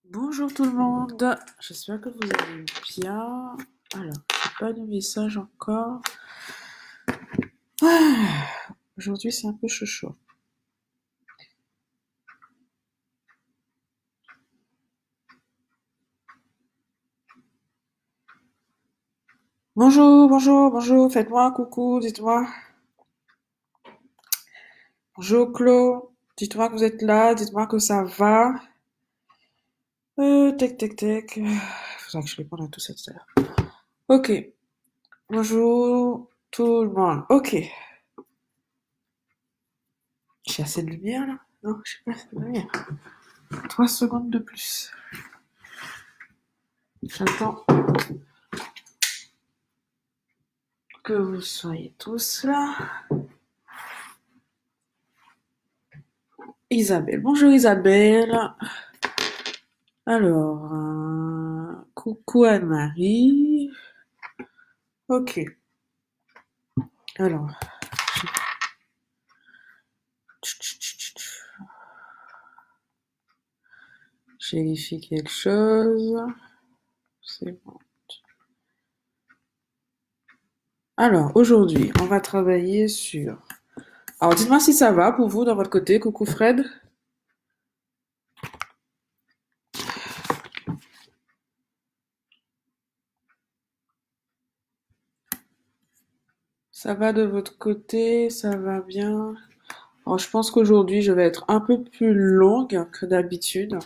Bonjour tout le monde, j'espère que vous allez bien. Alors, j'ai pas de message encore. Aujourd'hui c'est un peu chaud. Bonjour, faites-moi un coucou, dites-moi. Bonjour Claude, dites-moi que vous êtes là, dites-moi que ça va. Tac. Faudra que je réponde à tout ça tout à l'heure. Ok, bonjour tout le monde. Ok, j'ai assez de lumière là? Non, j'ai pas assez de lumière. 3 secondes de plus. J'attends que vous soyez tous là. Isabelle. Bonjour Isabelle. Alors, coucou Anne-Marie. Ok. Alors, je vérifie quelque chose. C'est bon. Alors, aujourd'hui, on va travailler sur... Alors, dites-moi si ça va pour vous, dans votre côté. Coucou Fred. Ça va de votre côté? Ça va bien? Alors, je pense qu'aujourd'hui, je vais être un peu plus longue que d'habitude.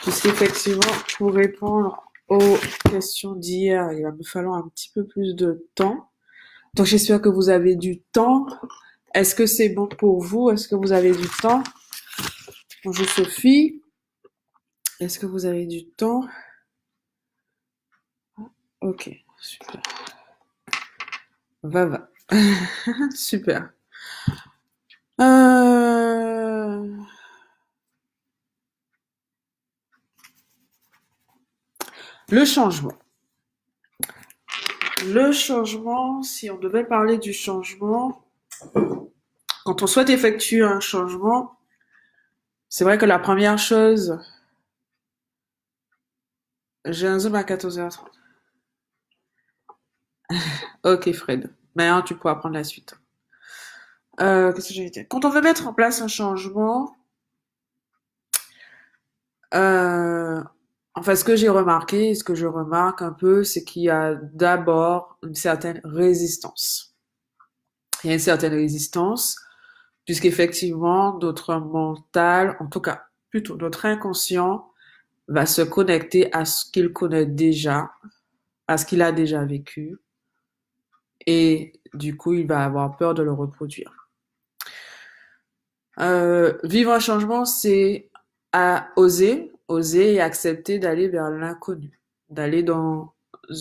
Puisqu'effectivement, pour répondre aux questions d'hier, il va me falloir un petit peu plus de temps. Donc, j'espère que vous avez du temps. Est-ce que c'est bon pour vous? Est-ce que vous avez du temps? Bonjour Sophie. Est-ce que vous avez du temps? Ok, super. Va. Super. Le changement. Le changement, si on devait parler du changement, quand on souhaite effectuer un changement, c'est vrai que la première chose, j'ai un Zoom à 14h30. Ok Fred, maintenant tu pourras prendre la suite. Qu'est-ce que j'ai dit? Quand on veut mettre en place un changement, euh, enfin ce que j'ai remarqué, ce que je remarque un peu, c'est qu'il y a d'abord une certaine résistance. Il y a une certaine résistance, puisqu'effectivement, notre mental, en tout cas, plutôt notre inconscient, va se connecter à ce qu'il connaît déjà, à ce qu'il a déjà vécu, et du coup, il va avoir peur de le reproduire. Vivre un changement, c'est à oser et accepter d'aller vers l'inconnu, d'aller dans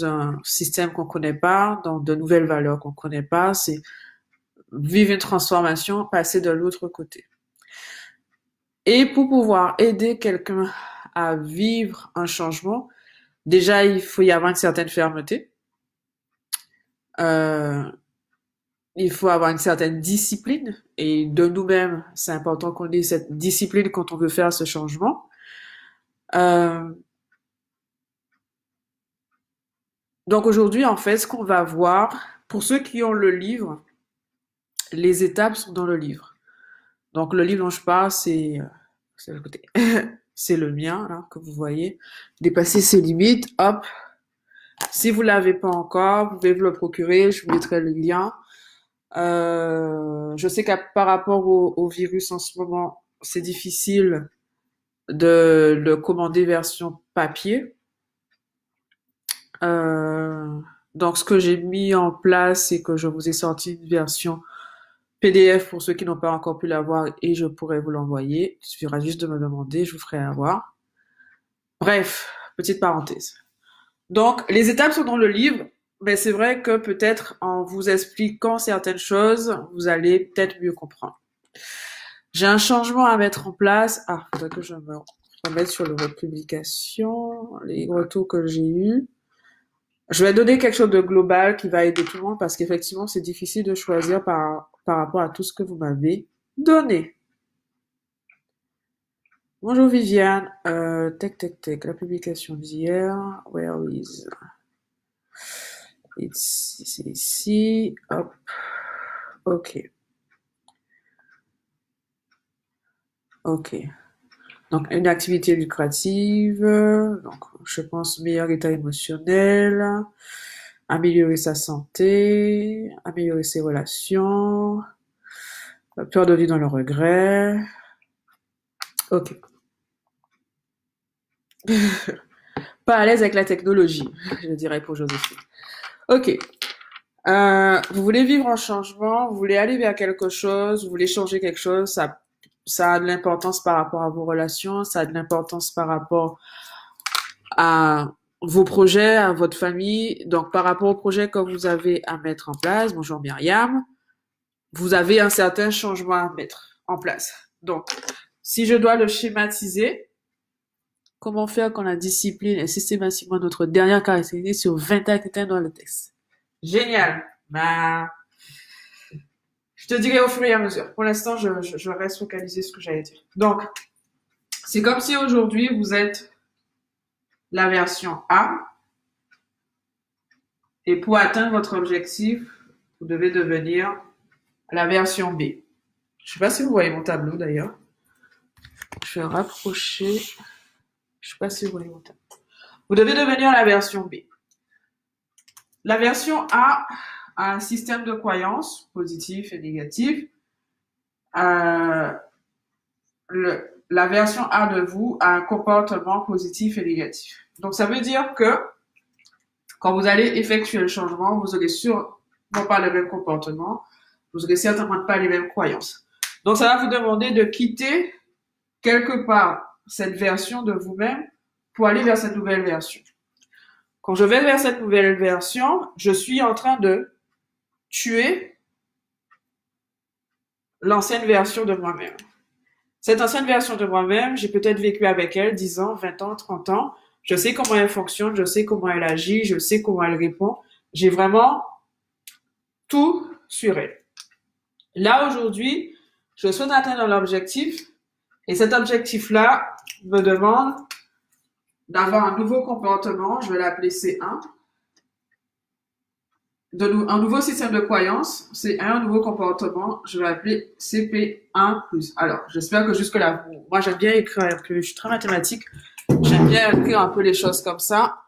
un système qu'on connaît pas, dans de nouvelles valeurs qu'on connaît pas, c'est vivre une transformation, passer de l'autre côté. Et pour pouvoir aider quelqu'un à vivre un changement, déjà, il faut y avoir une certaine fermeté. Euh, il faut avoir une certaine discipline. Et de nous-mêmes, c'est important qu'on ait cette discipline quand on veut faire ce changement. Euh, donc aujourd'hui, en fait, ce qu'on va voir, pour ceux qui ont le livre, les étapes sont dans le livre. Donc le livre dont je parle, c'est le côté, c'est le mien là que vous voyez. Dépasser ses limites, hop. Si vous l'avez pas encore, vous pouvez vous le procurer. Je vous mettrai le lien. Je sais qu'à par rapport au virus en ce moment, c'est difficile de le commander version papier. Euh, donc, ce que j'ai mis en place, c'est que je vous ai sorti une version PDF pour ceux qui n'ont pas encore pu l'avoir et je pourrais vous l'envoyer. Il suffira juste de me demander, je vous ferai avoir. Bref, petite parenthèse. Donc, les étapes sont dans le livre, mais c'est vrai que peut-être en vous expliquant certaines choses, vous allez peut-être mieux comprendre. J'ai un changement à mettre en place. Ah, faudrait que je me remette sur les publications, les retours que j'ai eus. Je vais donner quelque chose de global qui va aider tout le monde parce qu'effectivement, c'est difficile de choisir par rapport à tout ce que vous m'avez donné. Bonjour Viviane. Tac, la publication d'hier. Where is? C'est ici. Hop. Ok. Ok. Donc, une activité lucrative. Donc, je pense meilleur état émotionnel. Améliorer sa santé. Améliorer ses relations. Peur de vivre dans le regret. Ok. Pas à l'aise avec la technologie, je dirais pour Joséphine. Ok. Vous voulez vivre un changement, vous voulez aller vers quelque chose, vous voulez changer quelque chose, ça a de l'importance par rapport à vos relations, ça a de l'importance par rapport à vos projets, à votre famille. Donc, par rapport au projet que vous avez à mettre en place, bonjour Myriam, vous avez un certain changement à mettre en place. Donc, si je dois le schématiser, comment faire quand la discipline est systématiquement notre dernière caractéristique sur 20 actes dans le texte? Génial. Bah, je te dirai au fur et à mesure. Pour l'instant, je reste focalisée sur ce que j'allais dire. Donc, c'est comme si aujourd'hui, vous êtes la version A, et pour atteindre votre objectif, vous devez devenir la version B. Je sais pas si vous voyez mon tableau d'ailleurs. Je vais rapprocher. Je sais pas si vous voyez mon tableau. Vous devez devenir la version B. La version A a un système de croyances positif et négatif. Euh, la version A de vous a un comportement positif et négatif. Donc, ça veut dire que quand vous allez effectuer le changement, vous aurez sûrement pas le même comportement, vous aurez certainement pas les mêmes croyances. Donc, ça va vous demander de quitter quelque part cette version de vous-même pour aller vers cette nouvelle version. Quand je vais vers cette nouvelle version, je suis en train de tuer l'ancienne version de moi-même. Cette ancienne version de moi-même, j'ai peut-être vécu avec elle 10 ans, 20 ans, 30 ans. Je sais comment elle fonctionne, je sais comment elle agit, je sais comment elle répond. J'ai vraiment tout sur elle. Là, aujourd'hui, je souhaite atteindre l'objectif et cet objectif-là me demande d'avoir un nouveau comportement, je vais l'appeler C1, un nouveau système de croyance, C1, un nouveau comportement, je vais l'appeler CP1+. Alors, j'espère que jusque-là, moi j'aime bien écrire, je suis très mathématique, j'aime bien écrire un peu les choses comme ça.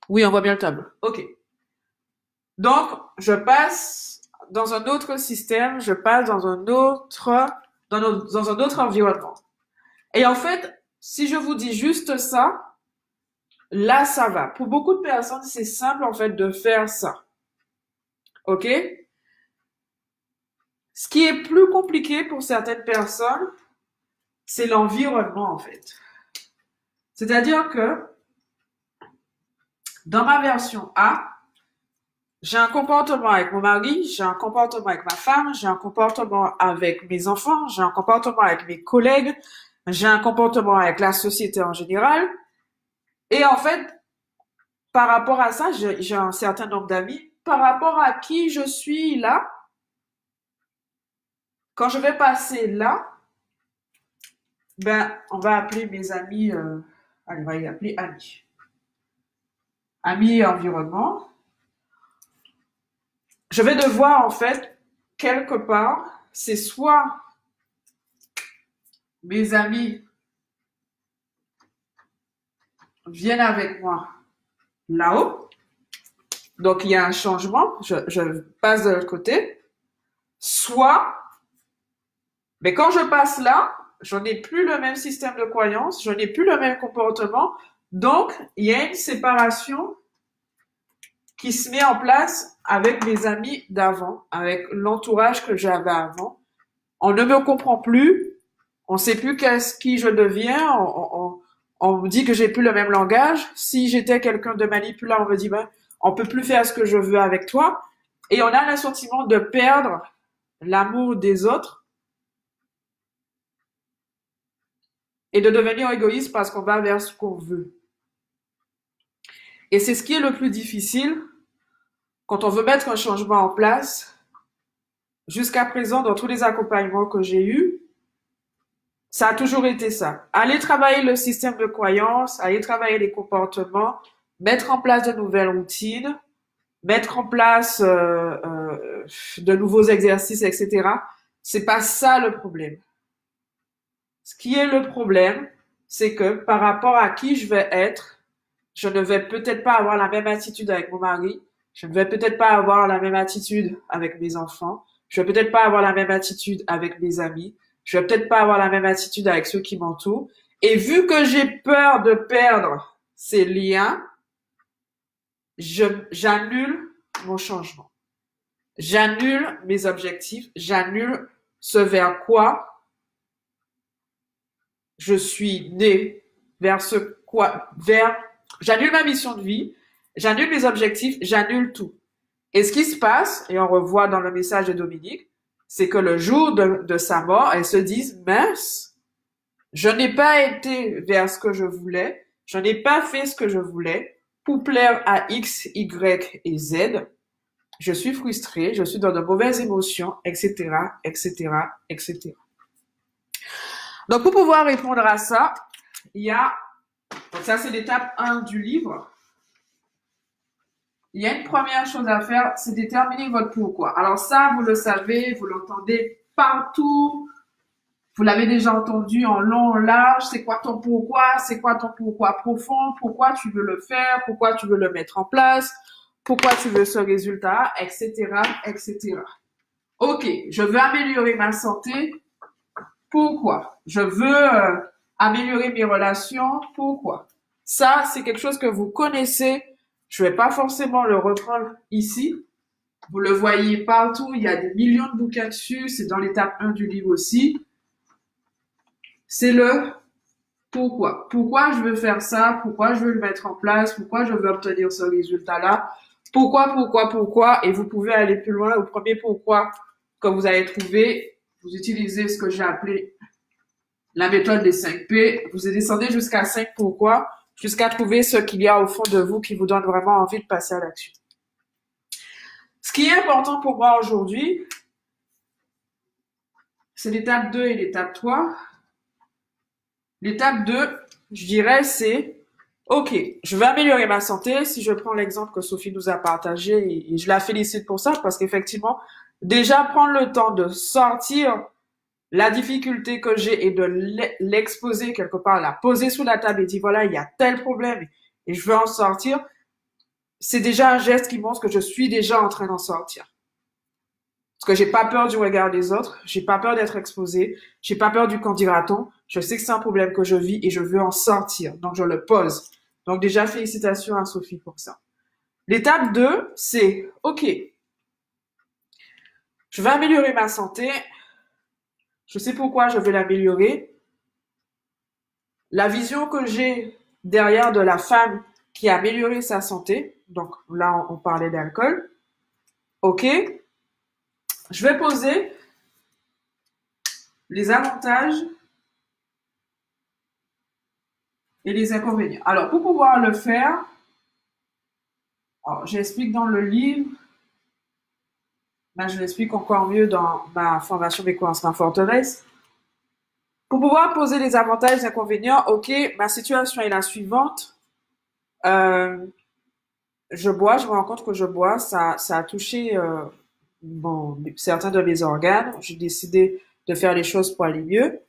Oui, on voit bien le tableau. Ok. Donc, je passe dans un autre système, je passe dans un autre, dans un autre environnement. Et en fait, si je vous dis juste ça, là, ça va. Pour beaucoup de personnes, c'est simple, en fait, de faire ça. OK? Ce qui est plus compliqué pour certaines personnes, c'est l'environnement, en fait. C'est-à-dire que, dans ma version A, j'ai un comportement avec mon mari, j'ai un comportement avec ma femme, j'ai un comportement avec mes enfants, j'ai un comportement avec mes collègues, j'ai un comportement avec la société en général. Et en fait, par rapport à ça, j'ai un certain nombre d'amis. Par rapport à qui je suis là, quand je vais passer là, ben, on va appeler mes amis, allez, on va y appeler amis. Amis et environnement. Je vais devoir, en fait, quelque part, c'est soit mes amis viennent avec moi là-haut. Donc, il y a un changement. Je passe de l'autre côté. Soit, mais quand je passe là, je n'ai plus le même système de croyance, je n'ai plus le même comportement. Donc, il y a une séparation qui se met en place avec mes amis d'avant, avec l'entourage que j'avais avant. On ne me comprend plus. On ne sait plus qui je deviens. On me dit que j'ai plus le même langage. Si j'étais quelqu'un de manipulant, on me dit, ben, on peut plus faire ce que je veux avec toi. Et on a le sentiment de perdre l'amour des autres et de devenir égoïste parce qu'on va vers ce qu'on veut. Et c'est ce qui est le plus difficile quand on veut mettre un changement en place. Jusqu'à présent, dans tous les accompagnements que j'ai eus, Ça a toujours été ça. Aller travailler le système de croyance, aller travailler les comportements, mettre en place de nouvelles routines, mettre en place de nouveaux exercices, etc. C'est pas ça le problème. Ce qui est le problème, c'est que par rapport à qui je vais être, je ne vais peut-être pas avoir la même attitude avec mon mari, je ne vais peut-être pas avoir la même attitude avec mes enfants, je vais peut-être pas avoir la même attitude avec mes amis, je vais peut-être pas avoir la même attitude avec ceux qui m'entourent. Et vu que j'ai peur de perdre ces liens, j'annule mon changement. J'annule mes objectifs, j'annule ce vers quoi je suis né, j'annule ma mission de vie, j'annule mes objectifs, j'annule tout. Et ce qui se passe, et on revoit dans le message de Dominique, c'est que le jour de sa mort, elles se disent, mince, je n'ai pas été vers ce que je voulais, je n'ai pas fait ce que je voulais pour plaire à X, Y et Z. Je suis frustrée, je suis dans de mauvaises émotions, etc., etc., etc. Donc, pour pouvoir répondre à ça, donc ça c'est l'étape 1 du livre. Il y a une première chose à faire, c'est déterminer votre pourquoi. Alors ça, vous le savez, vous l'entendez partout, vous l'avez déjà entendu en long, en large, c'est quoi ton pourquoi, c'est quoi ton pourquoi profond, pourquoi tu veux le faire, pourquoi tu veux le mettre en place, pourquoi tu veux ce résultat, etc., etc. Ok, je veux améliorer ma santé, pourquoi? Je veux améliorer mes relations, pourquoi? Ça, c'est quelque chose que vous connaissez. Je vais pas forcément le reprendre ici. Vous le voyez partout. Il y a des millions de bouquins dessus. C'est dans l'étape 1 du livre aussi. C'est le pourquoi. Pourquoi je veux faire ça? Pourquoi je veux le mettre en place? Pourquoi je veux obtenir ce résultat-là? Pourquoi? Et vous pouvez aller plus loin. Au premier pourquoi que vous allez trouver, vous utilisez ce que j'ai appelé la méthode des 5 P. Vous descendez jusqu'à 5 pourquoi, jusqu'à trouver ce qu'il y a au fond de vous qui vous donne vraiment envie de passer à l'action. Ce qui est important pour moi aujourd'hui, c'est l'étape 2 et l'étape 3. L'étape 2, je dirais, c'est OK, je vais améliorer ma santé. Si je prends l'exemple que Sophie nous a partagé, et je la félicite pour ça, parce qu'effectivement, déjà prendre le temps de sortir la difficulté que j'ai et de l'exposer quelque part, la poser sous la table et dire voilà, il y a tel problème et je veux en sortir, c'est déjà un geste qui montre que je suis déjà en train d'en sortir. Parce que j'ai pas peur du regard des autres, j'ai pas peur d'être exposée, j'ai pas peur du qu'en dira-t-on, je sais que c'est un problème que je vis et je veux en sortir, donc je le pose. Donc déjà, félicitations à Sophie pour ça. L'étape 2, c'est OK, je vais améliorer ma santé, je sais pourquoi je veux l'améliorer. La vision que j'ai derrière de la femme qui a amélioré sa santé, donc là on parlait d'alcool, ok, je vais poser les avantages et les inconvénients. Alors pour pouvoir le faire, j'explique dans le livre, mais je l'explique encore mieux dans ma formation Mes croyances, ma forteresse. Pour pouvoir poser les avantages et les inconvénients, ok, ma situation est la suivante. Je bois, je me rends compte que je bois, ça a touché certains de mes organes. J'ai décidé de faire les choses pour aller mieux.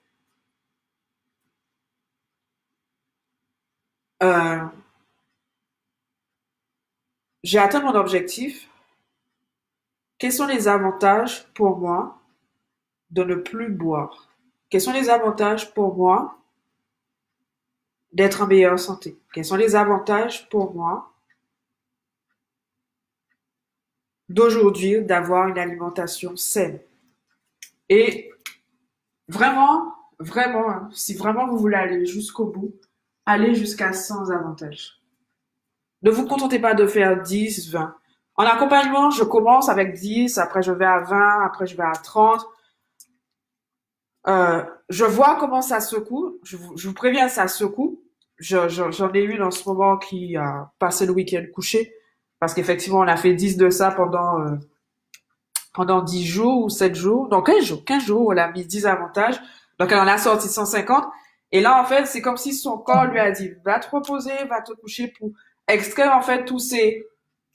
J'ai atteint mon objectif. Quels sont les avantages pour moi de ne plus boire? Quels sont les avantages pour moi d'être en meilleure santé? Quels sont les avantages pour moi d'aujourd'hui d'avoir une alimentation saine? Et vraiment, vraiment, si vraiment vous voulez aller jusqu'au bout, allez jusqu'à 100 avantages. Ne vous contentez pas de faire 10, 20. En accompagnement, je commence avec 10, après je vais à 20, après je vais à 30. Je vois comment ça secoue. Je vous préviens, ça secoue. J'en ai une en ce moment qui a passé le week-end couché parce qu'effectivement, on a fait 10 de ça pendant 10 jours ou 7 jours. Non, 15 jours. 15 jours, on a mis 10 avantages. Donc, elle en a sorti 150. Et là, en fait, c'est comme si son corps lui a dit, va te reposer, va te coucher pour extraire, en fait, tous ces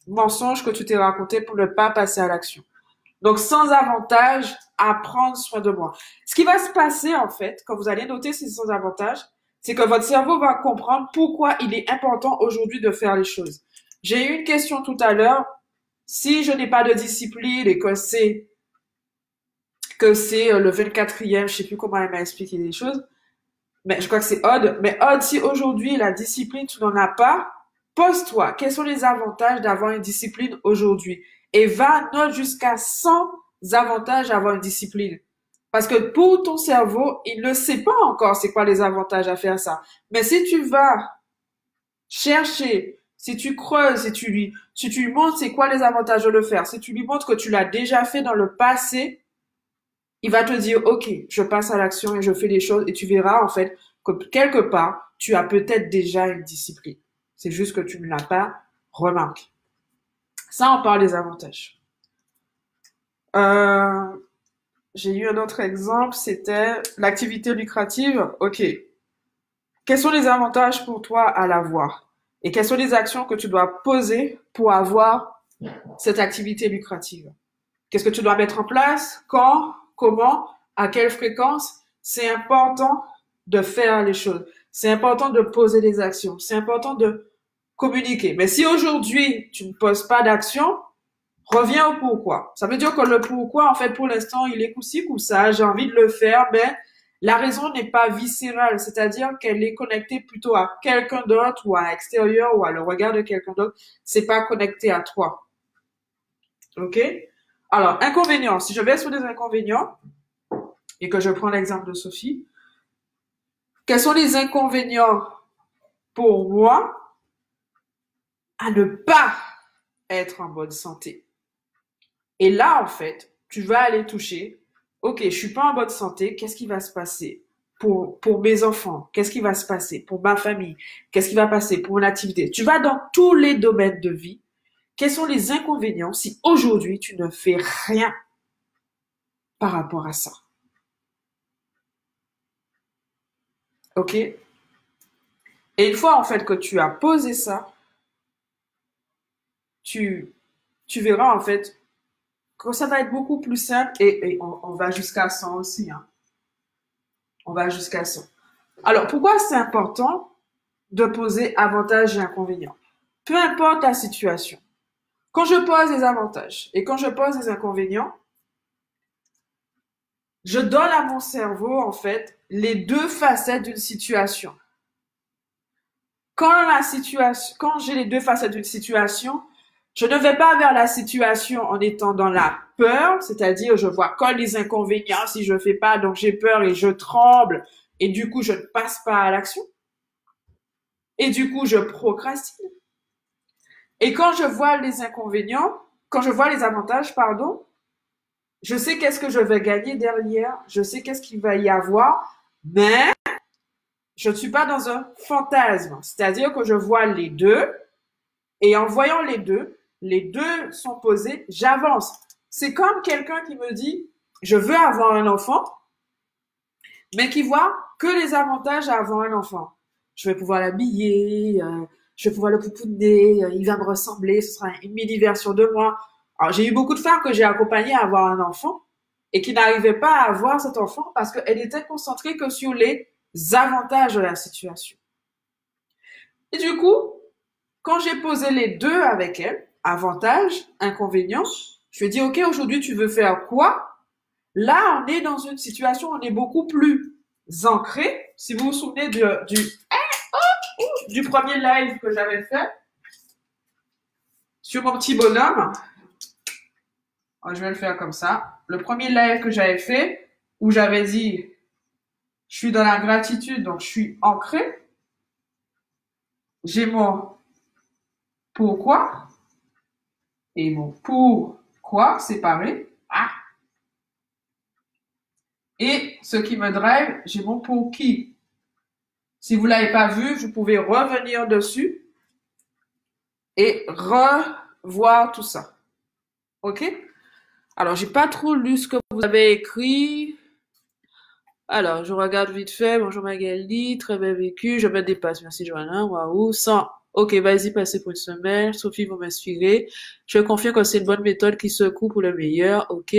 mensonges que tu t'es racontés pour ne pas passer à l'action. Donc, sans avantage à prendre soin de moi. Ce qui va se passer, en fait, quand vous allez noter ces sans avantages, c'est que votre cerveau va comprendre pourquoi il est important aujourd'hui de faire les choses. J'ai eu une question tout à l'heure. Si je n'ai pas de discipline et que c'est le 24e, je sais plus comment elle m'a expliqué les choses, mais je crois que c'est Odd. Mais Odd, si aujourd'hui la discipline, tu n'en as pas, pose-toi, quels sont les avantages d'avoir une discipline aujourd'hui? Et va, note jusqu'à 100 avantages d'avoir une discipline. Parce que pour ton cerveau, il ne sait pas encore c'est quoi les avantages à faire ça. Mais si tu vas chercher, si tu creuses, si tu lui montres c'est quoi les avantages de le faire, si tu lui montres que tu l'as déjà fait dans le passé, il va te dire, OK, je passe à l'action et je fais les choses et tu verras en fait que quelque part, tu as peut-être déjà une discipline. C'est juste que tu ne l'as pas remarqué. Ça, on parle des avantages. Euh, j'ai eu un autre exemple, c'était l'activité lucrative. OK. Quels sont les avantages pour toi à l'avoir? Et quelles sont les actions que tu dois poser pour avoir cette activité lucrative? Qu'est-ce que tu dois mettre en place? Quand? Comment? À quelle fréquence? C'est important de faire les choses. C'est important de poser des actions. C'est important de communiquer. Mais si aujourd'hui, tu ne poses pas d'action, reviens au pourquoi. Ça veut dire que le pourquoi, en fait, pour l'instant, il est coup-ci, coup-ça. J'ai envie de le faire, mais la raison n'est pas viscérale. C'est-à-dire qu'elle est connectée plutôt à quelqu'un d'autre ou à l'extérieur ou à le regard de quelqu'un d'autre. C'est pas connecté à toi. OK? Alors, inconvénients. Si je vais sur des inconvénients et que je prends l'exemple de Sophie, quels sont les inconvénients pour moi à ne pas être en bonne santé? Et là, en fait, tu vas aller toucher, OK, je suis pas en bonne santé, qu'est-ce qui va se passer pour mes enfants? Qu'est-ce qui va se passer pour ma famille? Qu'est-ce qui va passer pour mon activité? Tu vas dans tous les domaines de vie. Quels sont les inconvénients si aujourd'hui tu ne fais rien par rapport à ça? OK? Et une fois, en fait, que tu as posé ça, tu, tu verras, en fait, que ça va être beaucoup plus simple et on va jusqu'à 100 aussi, hein. On va jusqu'à 100. Alors, pourquoi c'est important de poser avantages et inconvénients? Peu importe la situation. Quand je pose les avantages et quand je pose les inconvénients, je donne à mon cerveau, en fait, les deux facettes d'une situation. Quand j'ai les deux facettes d'une situation, je ne vais pas vers la situation en étant dans la peur, c'est-à-dire je vois que les inconvénients si je fais pas, donc j'ai peur et je tremble et du coup je ne passe pas à l'action et du coup je procrastine. Et quand je vois les inconvénients, quand je vois les avantages, pardon, je sais qu'est-ce que je vais gagner derrière, je sais qu'est-ce qu'il va y avoir, mais je ne suis pas dans un fantasme, c'est-à-dire que je vois les deux et en voyant les deux sont posés, j'avance. C'est comme quelqu'un qui me dit, je veux avoir un enfant, mais qui voit que les avantages à avoir un enfant. Je vais pouvoir l'habiller, je vais pouvoir le pouponner, il va me ressembler, ce sera une mini-version de moi. Alors, j'ai eu beaucoup de femmes que j'ai accompagnées à avoir un enfant et qui n'arrivaient pas à avoir cet enfant parce qu'elles étaient concentrées que sur les avantages de la situation. Et du coup, quand j'ai posé les deux avec elle, avantages, inconvénients, je lui ai dit, OK, aujourd'hui, tu veux faire quoi? Là, on est dans une situation où on est beaucoup plus ancré. Si vous vous souvenez du premier live que j'avais fait sur mon petit bonhomme, je vais le faire comme ça. Le premier live que j'avais fait, où j'avais dit, je suis dans la gratitude, donc je suis ancré. J'ai mon pourquoi et mon pourquoi séparé. Ah. Et ce qui me drive, j'ai mon pour qui. Si vous l'avez pas vu, vous pouvez revenir dessus et revoir tout ça. OK? Alors, j'ai pas trop lu ce que vous avez écrit. Alors, je regarde vite fait. Bonjour Magali, très bien vécu. Je me dépasse. Merci Joanna. Waouh. Ok, vas-y, passez pour une semaine. Sophie, vous m'inspirez. Je confie que c'est une bonne méthode qui secoue pour le meilleur. Ok.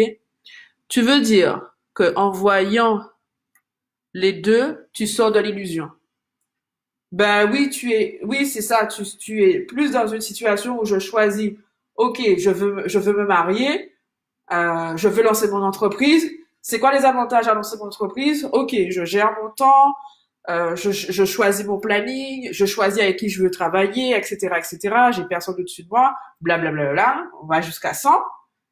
Tu veux dire que en voyant les deux, tu sors de l'illusion. Ben oui, oui, c'est ça. Tu es plus dans une situation où je choisis. Ok, je veux me marier. Je veux lancer mon entreprise. C'est quoi les avantages à lancer mon entreprise? Ok, je gère mon temps, je choisis mon planning, je choisis avec qui je veux travailler, etc., etc. J'ai personne au-dessus de moi, blablabla. On va jusqu'à 100.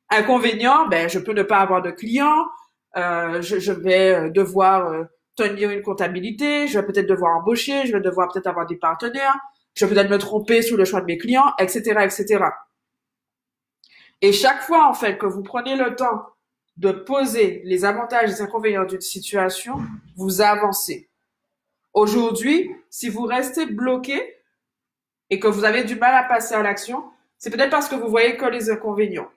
Inconvénient, ben je peux ne pas avoir de clients. Je vais devoir tenir une comptabilité. Je vais peut-être devoir embaucher. Je vais devoir peut-être avoir des partenaires. Je vais peut-être me tromper sur le choix de mes clients, etc., etc. Et chaque fois, en fait, que vous prenez le temps de poser les avantages et les inconvénients d'une situation, vous avancez. Aujourd'hui, si vous restez bloqué et que vous avez du mal à passer à l'action, c'est peut-être parce que vous voyez que les inconvénients.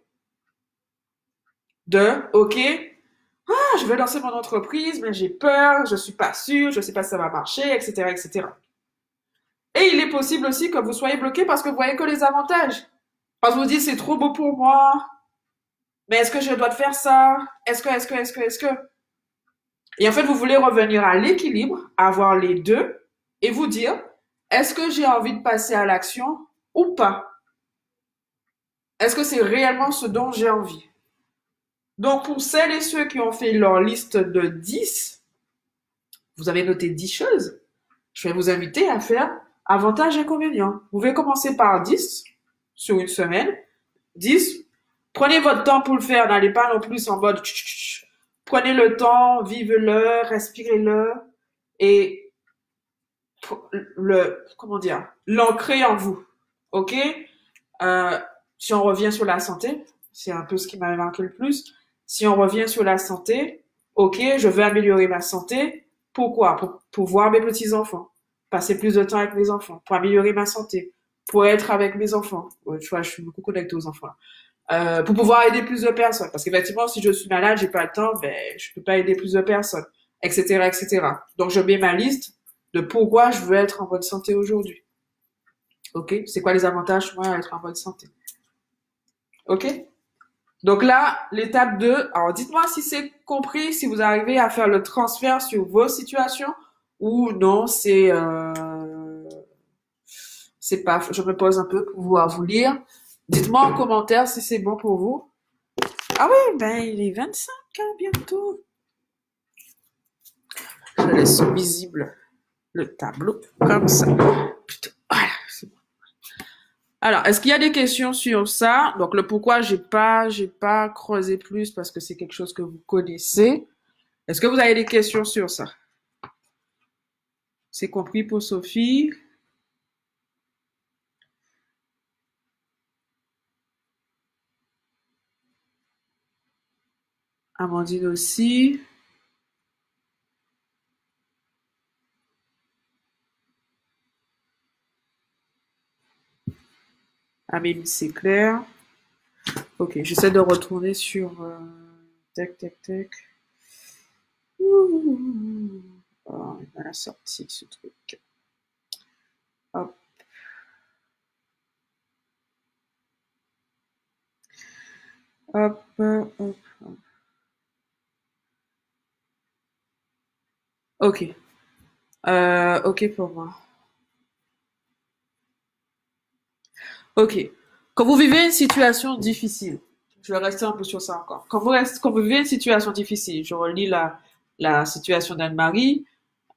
Ok, je vais lancer mon entreprise, mais j'ai peur, je suis pas sûre, je sais pas si ça va marcher, etc., etc. Et il est possible aussi que vous soyez bloqué parce que vous voyez que les avantages. Parce que vous dites, c'est trop beau pour moi, mais est-ce que je dois faire ça? Est-ce que? Et en fait, vous voulez revenir à l'équilibre, avoir les deux, et vous dire, est-ce que j'ai envie de passer à l'action ou pas? Est-ce que c'est réellement ce dont j'ai envie? Donc, pour celles et ceux qui ont fait leur liste de 10, vous avez noté 10 choses, je vais vous inviter à faire avantages et inconvénients. Vous pouvez commencer par 10 sur une semaine. 10. Prenez votre temps pour le faire, n'allez pas non plus en mode prenez le temps, vivez-le, respirez-le et comment dire, l'ancrer en vous. Ok? Euh, si on revient sur la santé, c'est un peu ce qui m'a marqué le plus. Si on revient sur la santé, ok, je veux améliorer ma santé. Pourquoi? Pour voir mes petits-enfants. Passer plus de temps avec mes enfants. Pour améliorer ma santé. Pour être avec mes enfants. Ouais, tu vois, je suis beaucoup connectée aux enfants. Pour pouvoir aider plus de personnes. Parce qu'effectivement, si je suis malade, j'ai pas le temps, ben, je peux pas aider plus de personnes. Etc., etc. Donc, je mets ma liste de pourquoi je veux être en bonne santé aujourd'hui. Ok? C'est quoi les avantages, moi, à être en bonne santé? Ok? Donc là, l'étape 2. Alors dites-moi si c'est compris, si vous arrivez à faire le transfert sur vos situations ou non, c'est pas, je me pose un peu pour pouvoir vous lire. Dites-moi en commentaire si c'est bon pour vous. Ah oui, ben il est 25 hein, bientôt. Je laisse visible le tableau comme ça. Putain, voilà, c'est bon. Alors, est-ce qu'il y a des questions sur ça? Donc le pourquoi j'ai pas creusé plus parce que c'est quelque chose que vous connaissez. Est-ce que vous avez des questions sur ça? C'est compris pour Sophie? Amandine aussi. Amélie, c'est clair. Ok, j'essaie de retourner sur... tac, tac, tac. Ouh. Oh, il m'a sorti ce truc. Hop. Hop, hop, hop. Ok. Ok pour moi. Ok. Quand vous vivez une situation difficile, je vais rester un peu sur ça encore. Quand vous vivez une situation difficile, je relis la situation d'Anne-Marie.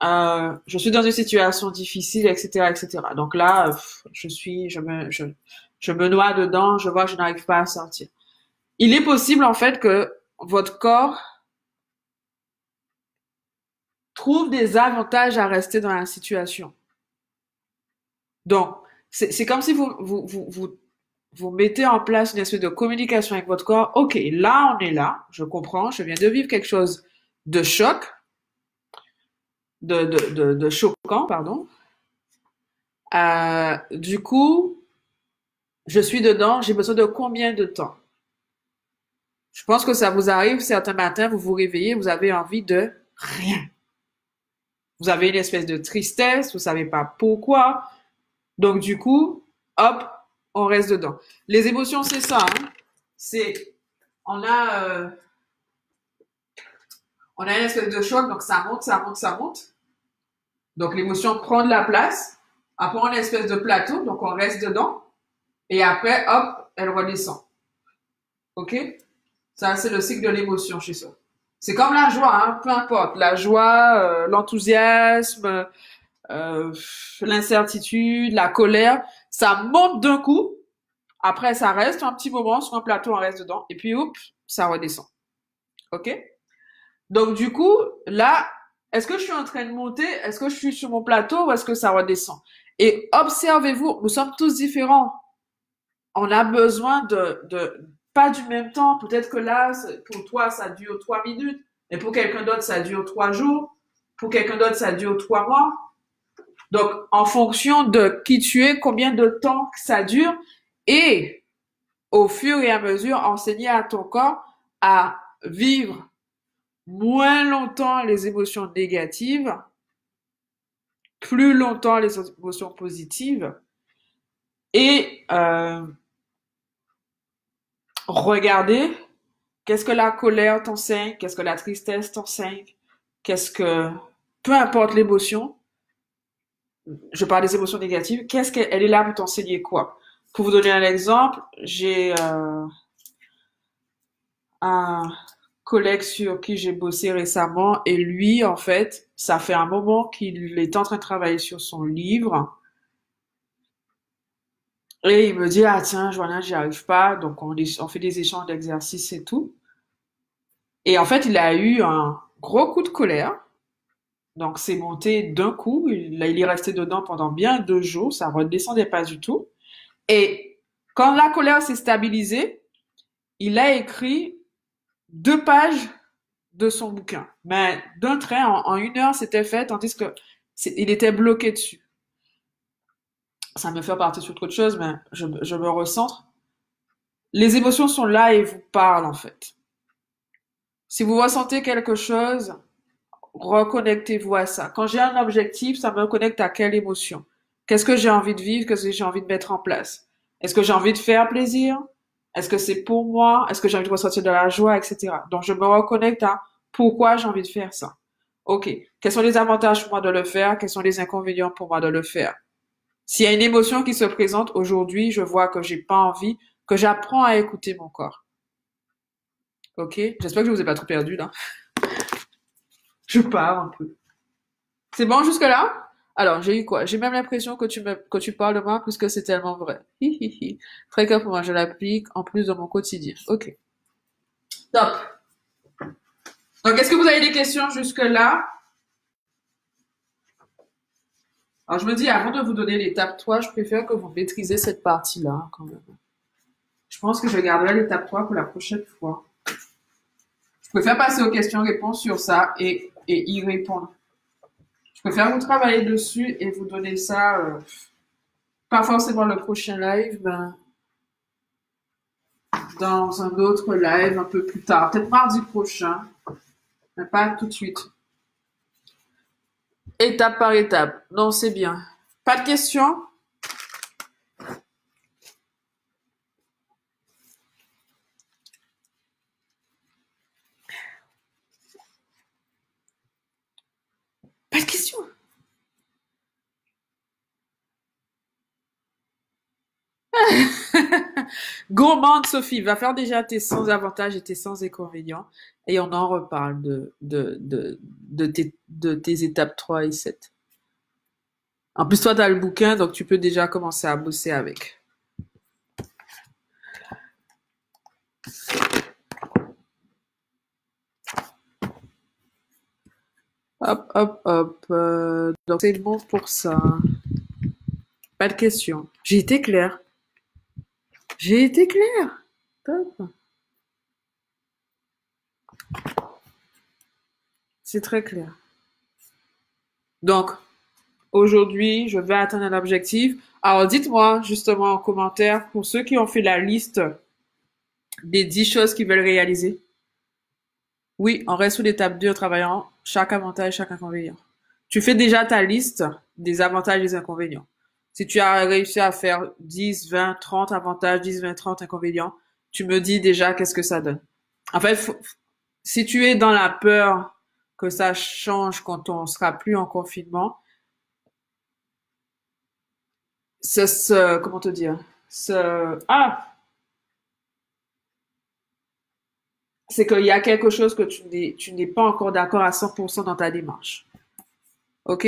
Je suis dans une situation difficile, etc., etc. Donc là, je me noie dedans, je vois que je n'arrive pas à sortir. Il est possible, en fait, que votre corps trouve des avantages à rester dans la situation. Donc, c'est comme si vous mettez en place une espèce de communication avec votre corps. Ok, là, on est là, je comprends, je viens de vivre quelque chose de choc, de choquant, pardon. Du coup, je suis dedans, j'ai besoin de combien de temps? Je pense que ça vous arrive, certains matins, vous vous réveillez, vous avez envie de rien. Vous avez une espèce de tristesse, vous savez pas pourquoi. Donc du coup, hop, on reste dedans. Les émotions, c'est ça. Hein. C'est, on a, euh, on a une espèce de choc, donc ça monte, ça monte, ça monte. Donc l'émotion prend de la place. Après, on a une espèce de plateau, donc on reste dedans. Et après, hop, elle redescend. Ok? Ça, c'est le cycle de l'émotion chez soi. C'est comme la joie, hein, peu importe. La joie, l'enthousiasme, euh, l'incertitude, la colère, ça monte d'un coup. Après, ça reste un petit moment sur un plateau, on reste dedans. Et puis, oups, ça redescend. OK? Donc, du coup, là, est-ce que je suis en train de monter? Est-ce que je suis sur mon plateau ou est-ce que ça redescend? Et observez-vous, nous sommes tous différents. On a besoin pas du même temps. Peut-être que là, pour toi, ça dure 3 minutes. Mais pour quelqu'un d'autre, ça dure 3 jours. Pour quelqu'un d'autre, ça dure 3 mois. Donc, en fonction de qui tu es, combien de temps ça dure, et au fur et à mesure, enseigner à ton corps à vivre moins longtemps les émotions négatives, plus longtemps les émotions positives, et regarder qu'est-ce que la colère t'enseigne, qu'est-ce que la tristesse t'enseigne, peu importe l'émotion, je parle des émotions négatives, qu'est-ce qu'elle est là pour t'enseigner quoi? Pour vous donner un exemple, j'ai un collègue sur qui j'ai bossé récemment et lui, en fait, ça fait un moment qu'il est en train de travailler sur son livre et il me dit, ah tiens, Joanna, j'y arrive pas, donc on fait des échanges d'exercices et tout. Et en fait, il a eu un gros coup de colère, donc c'est monté d'un coup, il est resté dedans pendant bien 2 jours, ça redescendait pas du tout. Et quand la colère s'est stabilisée, il a écrit 2 pages de son bouquin. Mais d'un trait, en 1 heure, c'était fait, tandis que il était bloqué dessus. Ça me fait partir sur autre chose, mais je me recentre. Les émotions sont là et vous parlent, en fait. Si vous ressentez quelque chose, reconnectez-vous à ça. Quand j'ai un objectif, ça me connecte à quelle émotion? Qu'est-ce que j'ai envie de vivre? Qu'est-ce que j'ai envie de mettre en place? Est-ce que j'ai envie de faire plaisir? Est-ce que c'est pour moi? Est-ce que j'ai envie de ressentir de la joie, etc. Donc, je me reconnecte à pourquoi j'ai envie de faire ça. OK. Quels sont les avantages pour moi de le faire? Quels sont les inconvénients pour moi de le faire? S'il y a une émotion qui se présente aujourd'hui, je vois que j'ai pas envie, que j'apprends à écouter mon corps. OK? J'espère que je vous ai pas trop perdu, là. Je pars un peu. C'est bon jusque-là? Alors, j'ai eu quoi? J'ai même l'impression que tu parles de moi plus que c'est tellement vrai. Hi, hi, hi. Très clair pour moi, je l'applique en plus de mon quotidien. OK. Top. Donc, est-ce que vous avez des questions jusque-là? Alors, je me dis, avant de vous donner l'étape 3, je préfère que vous maîtrisez cette partie-là, hein, quand même. Je pense que je garderai l'étape 3 pour la prochaine fois. Je préfère passer aux questions-réponses sur ça et y répondre. Je préfère vous travailler dessus et vous donner ça, pas forcément le prochain live, ben, dans un autre live un peu plus tard. Peut-être mardi prochain, mais pas tout de suite. Étape par étape. Non, c'est bien. Pas de questions? Pas de questions. Gourmande Sophie, va faire déjà tes 100 avantages et tes 100 inconvénients et on en reparle de tes étapes 3 et 7. En plus, toi, tu as le bouquin, donc tu peux déjà commencer à bosser avec. Hop, hop, hop. Donc, c'est bon pour ça. Pas de questions. J'ai été claire. J'ai été claire. Top. C'est très clair. Donc, aujourd'hui, je vais atteindre un objectif. Alors, dites-moi justement en commentaire pour ceux qui ont fait la liste des 10 choses qu'ils veulent réaliser. Oui, on reste sous l'étape 2 en travaillant chaque avantage, chaque inconvénient. Tu fais déjà ta liste des avantages et des inconvénients. Si tu as réussi à faire 10, 20, 30 avantages, 10, 20, 30 inconvénients, tu me dis déjà qu'est-ce que ça donne. En fait, si tu es dans la peur que ça change quand on sera plus en confinement, comment te dire, c'est qu'il y a quelque chose que tu n'es pas encore d'accord à 100% dans ta démarche. OK?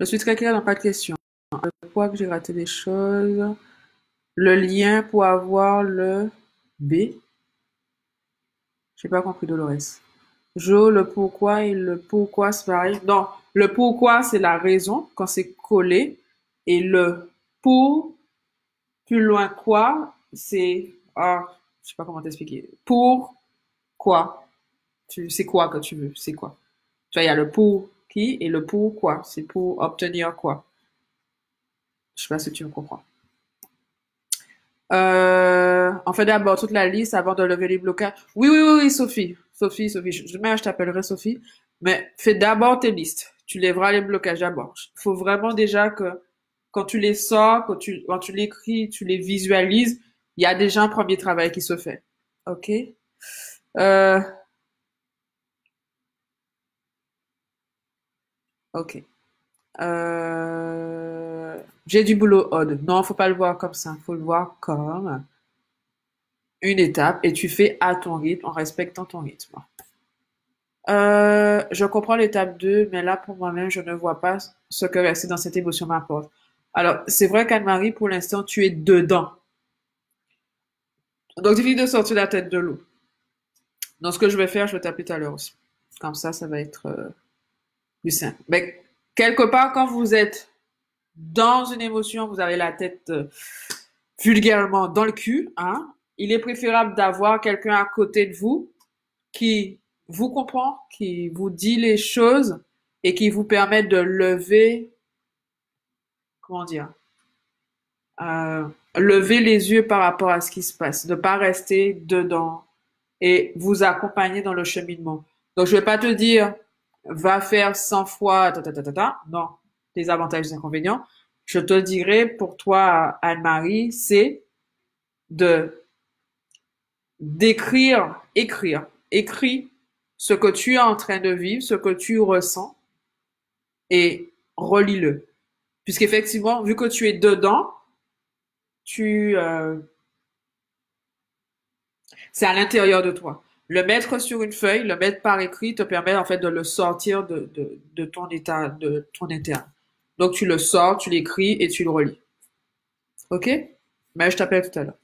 Je suis très claire dans pas de question. Je crois que j'ai raté des choses. Le lien pour avoir le B. J'ai pas compris, Dolores. Jo, le pourquoi et le pourquoi, c'est pareil. Non, le pourquoi, c'est la raison quand c'est collé. Et le pour, plus loin quoi, c'est, je sais pas comment t'expliquer. Pour quoi? C'est quoi que tu veux? C'est quoi? Tu vois, il y a le pour qui et le pour quoi. C'est pour obtenir quoi? Je sais pas si tu me comprends. On fait d'abord toute la liste avant de lever les blocages. Oui, oui, oui, oui, Sophie. Sophie. Je t'appellerai Sophie. Mais fais d'abord tes listes. Tu lèveras les blocages d'abord. Il faut vraiment déjà que quand tu les sors, quand tu l'écris, tu les visualises, il y a déjà un premier travail qui se fait. OK? Euh, OK. J'ai du boulot, Odd. Non, faut pas le voir comme ça. Faut le voir comme une étape et tu fais à ton rythme en respectant ton rythme. Je comprends l'étape 2, mais là, pour moi-même, je ne vois pas ce que rester dans cette émotion m'apporte. Alors, c'est vrai qu'Anne-Marie, pour l'instant, tu es dedans. Donc, difficile de sortir la tête de l'eau. Donc, ce que je vais faire, je vais t'appeler tout à l'heure aussi. Comme ça va être plus simple. Mais quelque part, quand vous êtes dans une émotion, vous avez la tête vulgairement dans le cul, hein, il est préférable d'avoir quelqu'un à côté de vous qui vous comprend, qui vous dit les choses et qui vous permet de lever, comment dire, euh, lever les yeux par rapport à ce qui se passe, de pas rester dedans et vous accompagner dans le cheminement. Donc je vais pas te dire va faire 100 fois non, les avantages et les inconvénients. Je te dirais pour toi Anne-Marie, c'est de écris ce que tu es en train de vivre, ce que tu ressens et relis-le. Puisqu'effectivement, vu que tu es dedans, tu c'est à l'intérieur de toi. Le mettre sur une feuille, le mettre par écrit te permet en fait de le sortir de ton état, de ton interne. Donc tu le sors, tu l'écris et tu le relis. OK? Mais je t'appelle tout à l'heure.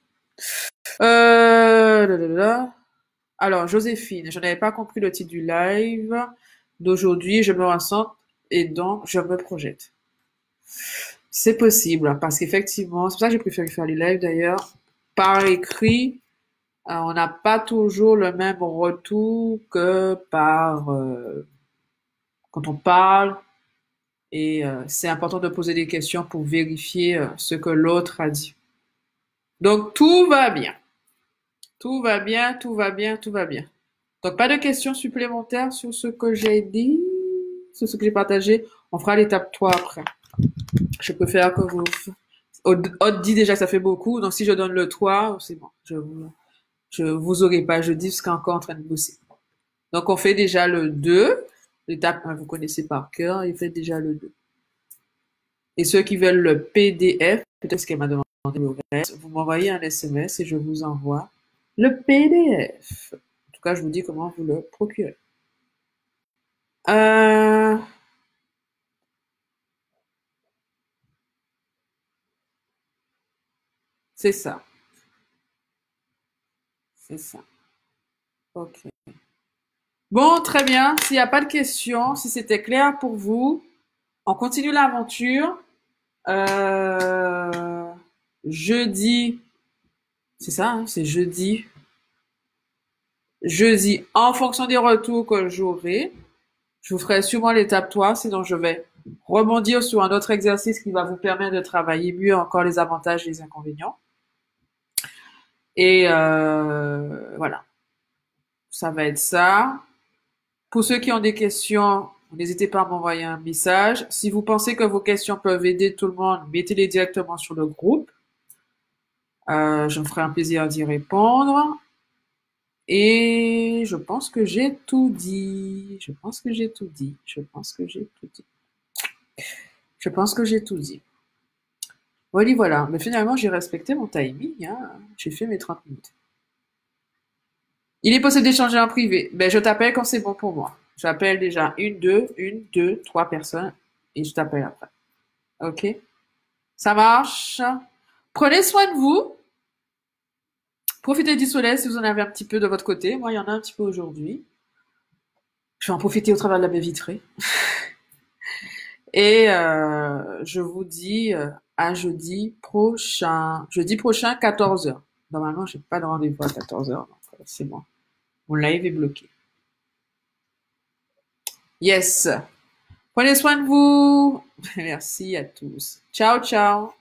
Là, là, là. Alors, Joséphine, je n'avais pas compris le titre du live d'aujourd'hui. Je me ressens et donc je me projette. C'est possible, hein, parce qu'effectivement, c'est pour ça que j'ai préféré faire les lives d'ailleurs. Par écrit, on n'a pas toujours le même retour que par quand on parle. Et c'est important de poser des questions pour vérifier ce que l'autre a dit. Donc tout va bien. Tout va bien, tout va bien, tout va bien. Donc pas de questions supplémentaires sur ce que j'ai dit, sur ce que j'ai partagé. On fera l'étape 3 après. Je préfère que vous... Aude dit déjà que ça fait beaucoup, donc si je donne le 3, c'est bon. Je vous aurai pas jeudi parce qu'on est encore en train de bosser. Donc on fait déjà le 2. L'étape 1, vous connaissez par cœur, il fait déjà le 2. Et ceux qui veulent le PDF, peut-être qu'elle m'a demandé le reste, vous m'envoyez un SMS et je vous envoie le PDF. En tout cas, je vous dis comment vous le procurez. Euh, c'est ça. C'est ça. Ok. Bon, très bien. S'il n'y a pas de questions, si c'était clair pour vous, on continue l'aventure. Euh, jeudi, c'est ça, hein, c'est jeudi. Jeudi, en fonction des retours que j'aurai, je vous ferai sûrement l'étape 3, sinon je vais rebondir sur un autre exercice qui va vous permettre de travailler mieux encore les avantages et les inconvénients. Et voilà, ça va être ça. Pour ceux qui ont des questions, n'hésitez pas à m'envoyer un message. Si vous pensez que vos questions peuvent aider tout le monde, mettez-les directement sur le groupe. Je me ferai un plaisir d'y répondre. Et je pense que j'ai tout dit. Je pense que j'ai tout dit. Je pense que j'ai tout dit. Je pense que j'ai tout dit. Voilà, voilà. Mais finalement, j'ai respecté mon timing, hein. J'ai fait mes 30 minutes. Il est possible d'échanger en privé. Ben, je t'appelle quand c'est bon pour moi. J'appelle déjà une, deux, trois personnes et je t'appelle après. Ok? Ça marche? Prenez soin de vous. Profitez du soleil si vous en avez un petit peu de votre côté. Moi, il y en a un petit peu aujourd'hui. Je vais en profiter au travers de la baie vitrée. Et je vous dis à jeudi prochain. Jeudi prochain, 14 heures. Normalement, j'ai pas de rendez-vous à 14 heures, donc c'est bon. Mon live est bloqué. Yes. Prenez soin de vous. Merci à tous. Ciao, ciao.